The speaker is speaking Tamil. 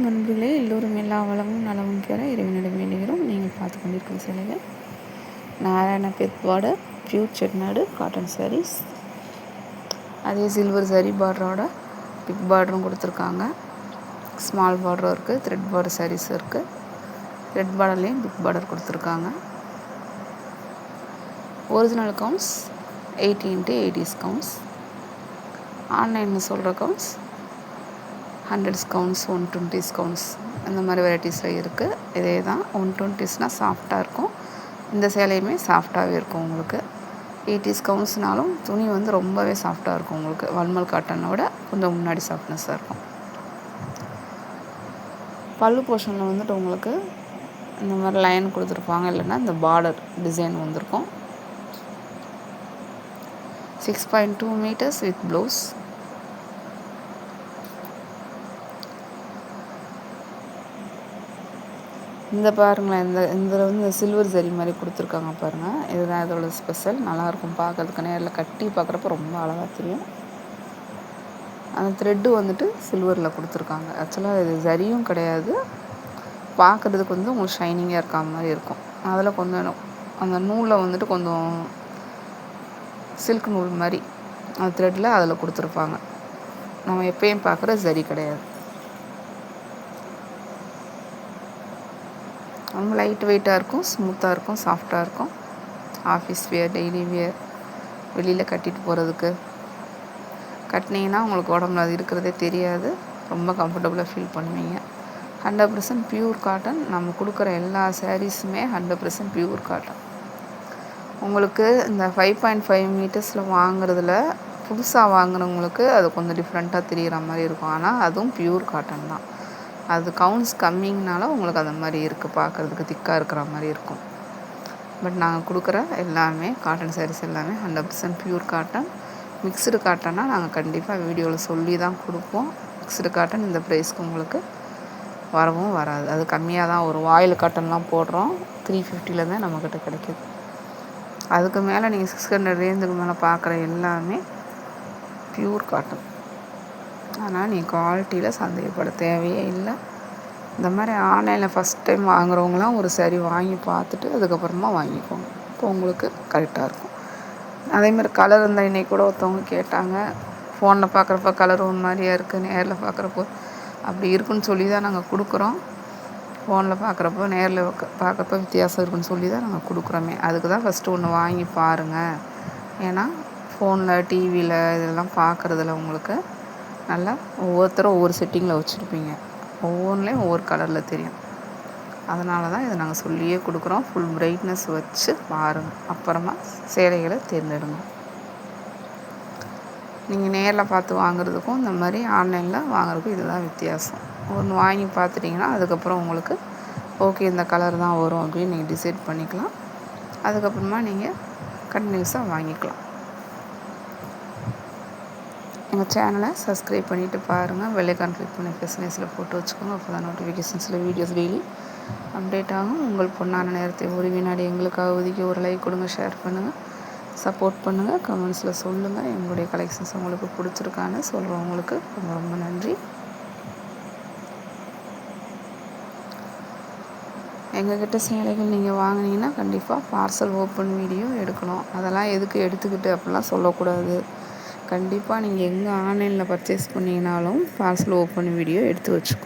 நண்பர்களே, எல்லோரும் எல்லா வளமும் நலமும் பெற இறைவனிடம் வேண்டுகிறோம். நீங்கள் பார்த்து கொண்டிருக்கும் சேலைகள் Narayana border pure Chettinad cotton sarees. அதே சில்வர் சரி பார்டரோட பிக் பார்டரும் கொடுத்துருக்காங்க. ஸ்மால் பார்டரும் இருக்குது, த்ரெட் பார்டர் சாரீஸும் இருக்குது. த்ரெட் பார்டர்லேயும் பிக் பார்டர் கொடுத்துருக்காங்க. Original counts 80x80 counts. ஆன்லைனில் சொல்கிற கவுண்ட்ஸ் 100 கவுண்ட்ஸ், 120 கவுண்ட்ஸ், அந்த மாதிரி வெரைட்டிஸில் இருக்குது. இதே தான் 120ஸ்னால் சாஃப்டாக இருக்கும். இந்த சேலையுமே சாஃப்டாகவே இருக்கும். உங்களுக்கு 80s கவுண்ட்ஸ்னாலும் துணி வந்து ரொம்பவே சாஃப்டாக இருக்கும். உங்களுக்கு வல்மல் காட்டனோட கொஞ்சம் முன்னாடி சாஃப்ட்னஸாக இருக்கும். பல்லு போர்ஷனில் வந்துட்டு உங்களுக்கு இந்த மாதிரி லைன் கொடுத்துருப்பாங்க, இல்லைன்னா இந்த பார்டர் டிசைன் வந்திருக்கும். 6.2 meters வித் ப்ளவுஸ். இந்த பாருங்களேன், இதில் வந்து இந்த சில்வர் ஜரி மாதிரி கொடுத்துருக்காங்க பாருங்கள். இதுதான் இதோட ஸ்பெஷல். நல்லாயிருக்கும் பார்க்கறதுக்கு. நேரில் கட்டி பார்க்குறப்ப ரொம்ப அழகாக தெரியும். அந்த த்ரெட்டு வந்துட்டு சில்வரில் கொடுத்துருக்காங்க. ஆக்சுவலாக இது ஜரியும் கிடையாது, பார்க்குறதுக்கு வந்து உங்களுக்கு ஷைனிங்காக இருக்க மாதிரி இருக்கும். அதில் கொஞ்சம் அந்த நூலில் வந்துட்டு கொஞ்சம் சில்க் நூல் மாதிரி அந்த த்ரெட்டில் அதில் கொடுத்துருப்பாங்க. நம்ம எப்பயும் பார்க்குற ஜரி கிடையாது. ரொம்ப லைட் வெயிட்டாக இருக்கும், ஸ்மூத்தாக இருக்கும், சாஃப்டாக இருக்கும். ஆஃபீஸ் வியர், டெய்லி வியர், வெளியில் கட்டிட்டு போகிறதுக்கு கட்டினீங்கன்னா உங்களுக்கு உடம்புல அது இருக்கிறதே தெரியாது. ரொம்ப கம்ஃபர்டபுளாக ஃபீல் பண்ணுவீங்க. 100% பியூர் காட்டன். நம்ம கொடுக்குற எல்லா சாரீஸுமே 100% பியூர் காட்டன். உங்களுக்கு இந்த 5.5 மீட்டர்ஸில் வாங்குறதுல புதுசாக வாங்குறவங்களுக்கு அது கொஞ்சம் டிஃப்ரெண்ட்டாக தெரிகிற மாதிரி இருக்கும். ஆனால் அதுவும் பியூர் காட்டன் தான். அது கவுண்ட்ஸ் கம்மிங்கனால உங்களுக்கு அந்த மாதிரி இருக்குது, பார்க்குறதுக்கு திக்காக இருக்கிற மாதிரி இருக்கும். பட் நாங்கள் கொடுக்குற எல்லாமே காட்டன் சாரீஸ் எல்லாமே 100% பியூர் காட்டன். மிக்சடு காட்டன்னா நாங்கள் கண்டிப்பாக வீடியோவில் சொல்லி தான் கொடுப்போம். மிக்சடு காட்டன் இந்த ப்ரைஸ்க்கு உங்களுக்கு வரவும் வராது. அது கம்மியாக தான் வரும். வாயில் காட்டன்லாம் போடுறோம், 350 தான் நம்மக்கிட்ட கிடைக்கிது. அதுக்கு மேலே நீங்கள் 600 ரேஞ்சுக்கு மேலே பார்க்குற எல்லாமே பியூர் காட்டன். ஆனால் நீங்கள் குவாலிட்டியில் சந்தேகப்பட தேவையே இல்லை. இந்த மாதிரி ஆன்லைனில் ஃபஸ்ட் டைம் வாங்குறவங்களாம் ஒரு சாரீ வாங்கி பார்த்துட்டு அதுக்கப்புறமா வாங்கிக்கோங்க. இப்போ உங்களுக்கு கரெக்டாக இருக்கும். அதேமாதிரி கலர் இருந்தால் இன்றைக்கி கூட ஒருத்தவங்க கேட்டாங்க, ஃபோனில் பார்க்குறப்ப கலர் ஒரு மாதிரியா இருக்குது, நேரில் பார்க்குறப்போ அப்படி இருக்குன்னு சொல்லி தான் நாங்கள் கொடுக்குறோம். ஃபோனில் பார்க்குறப்போ நேரில் பார்க்குறப்ப வித்தியாசம் இருக்குன்னு சொல்லி தான் நாங்கள் கொடுக்குறோமே. அதுக்கு தான் ஃபஸ்ட்டு ஒன்று வாங்கி பாருங்கள். ஏன்னா ஃபோனில், டிவியில் இதெல்லாம் பார்க்குறதுல உங்களுக்கு நல்லா ஒவ்வொருத்தரும் ஒவ்வொரு செட்டிங்கில் வச்சுருப்பீங்க. ஒவ்வொன்றுலேயும் ஒவ்வொரு கலரில் தெரியும். அதனால தான் இதை நாங்கள் சொல்லியே கொடுக்குறோம். ஃபுல் பிரைட்னஸ் வச்சு பாருங்கள், அப்புறமா சேலைகளை தேர்ந்தெடுங்க. நீங்கள் நேரில் பார்த்து வாங்குறதுக்கும் இந்த மாதிரி ஆன்லைனில் வாங்குறதுக்கும் இதுதான் வித்தியாசம். ஒன்று வாங்கி பார்த்துட்டிங்கன்னா அதுக்கப்புறம் உங்களுக்கு ஓகே இந்த கலர் தான் வரும் அப்படின்னு நீங்கள் டிசைட் பண்ணிக்கலாம். அதுக்கப்புறமா நீங்கள் கண்டினியூஸாக வாங்கிக்கலாம். எங்கள் சேனலை சப்ஸ்கிரைப் பண்ணிவிட்டு பாருங்கள். பெல்லைக்கான் கிளிக் பண்ணி பிஸ்னஸில் போட்டு வச்சுக்கோங்க. அப்போ தான் நோட்டிஃபிகேஷன்ஸில் வீடியோஸ் டெய்லி அப்டேட் ஆகும். உங்கள் பொண்ணான நேரத்தை ஒரு வினாடி எங்களுக்காக ஒதுக்கி ஒரு லைக் கொடுங்க, ஷேர் பண்ணுங்கள், சப்போர்ட் பண்ணுங்கள். கமெண்ட்ஸில் சொல்லுங்கள் எங்களுடைய கலெக்ஷன்ஸ் உங்களுக்கு பிடிச்சிருக்கான்னு சொல்கிறவங்களுக்கு ரொம்ப ரொம்ப நன்றி. எங்ககிட்ட சேலைகள் நீங்கள் வாங்கினீங்கன்னா கண்டிப்பாக பார்சல் ஓப்பன் வீடியோ எடுக்கணும். அதெல்லாம் எதுக்கு எடுத்துக்கிட்டு அப்படிலாம் சொல்லக்கூடாது. கண்டிப்பாக நீங்கள் எங்கே ஆன்லைனில் பர்ச்சேஸ் பண்ணிங்கனாலும் பார்சல் ஓப்பன் வீடியோ எடுத்து வச்சுக்கோங்க.